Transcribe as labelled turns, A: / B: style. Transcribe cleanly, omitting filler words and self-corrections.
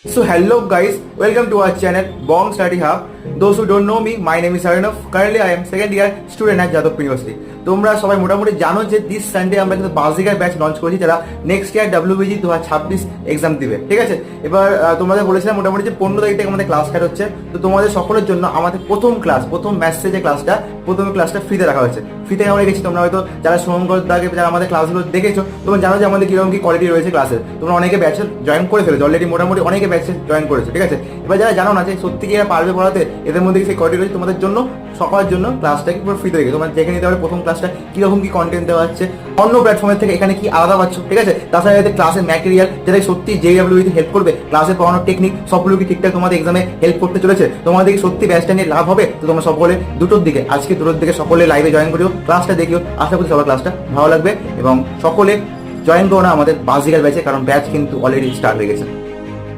A: So hello guys, welcome to our channel Bong Study Hub. Those who don't know me, my name is Arnav. Currently I am second year student at Jadavpur University. তোমরা সবাই মোটামুটি জানো যে this Sunday আমরা কিন্তু বাজিকার batch launch করেছি যারা next year WBG 2026 exam দিবে, ঠিক আছে। এবার তোমাদের বলেছিলাম মোটামুটি যে 15 তারিখ থেকে আমাদের ক্লাস স্টার্ট হচ্ছে। তো তোমাদের সকলের জন্য আমাদের প্রথম ম্যাথসে যে প্রথম ক্লাসটা ফ্রিতে রাখা হয়েছে। ফ্রিতে আমরা রেখেছি, তোমরা হয়তো যারা সোমঙ্গল দাগে যারা আমাদের ক্লাসগুলো দেখেছো তোমরা জানো যে আমাদের কিরকম কি কোয়ালিটি রয়েছে ক্লাসের। তোমরা অনেকে ব্যাচে জয়েন করে ফেলেছো অলরেডি, মোটামুটি অনেকে ব্যাচে জয়েন করেছো, ঠিক আছে। এবার যারা জানো না যে সত্যি কি এরা পারবে পড়াতে, এদের মধ্যে সেই কোয়ালিটি রয়েছে, তোমাদের জন্য সকলের জন্য ক্লাসটাকে পুরো ফ্রিতে রেখে তোমরা দেখে নিতে পারবে প্রথম ক্লাসটা কিরকম কি কন্টেন্ট দেওয়া হচ্ছে, অন্য প্ল্যাটফর্মের থেকে এখানে কি আলাদা পাচ্ছ, ঠিক আছে। তাছাড়া এদের ক্লাসের ম্যাটেরিয়াল যেটা সত্যি JWBতে হেল্প করবে, ক্লাসে পড়ানোর টেকনিক সবগুলো কি ঠিকঠাক তোমাদের এক্সামে হেল্প করতে চলেছে, তোমাদের কি সত্যি ব্যাচটা নিয়ে লাভ হবে। তো তোমরা সকলে আজকে দুটোর দিকে সকলে লাইভে জয়েন করিও, ক্লাসটা দেখিও। আশা করি সবার ক্লাসটা ভালো লাগবে এবং সকলে জয়েন করো না আমাদের বাজিকার ব্যাচে, কারণ ব্যাচ কিন্তু অলরেডি স্টার্ট হয়ে গেছে।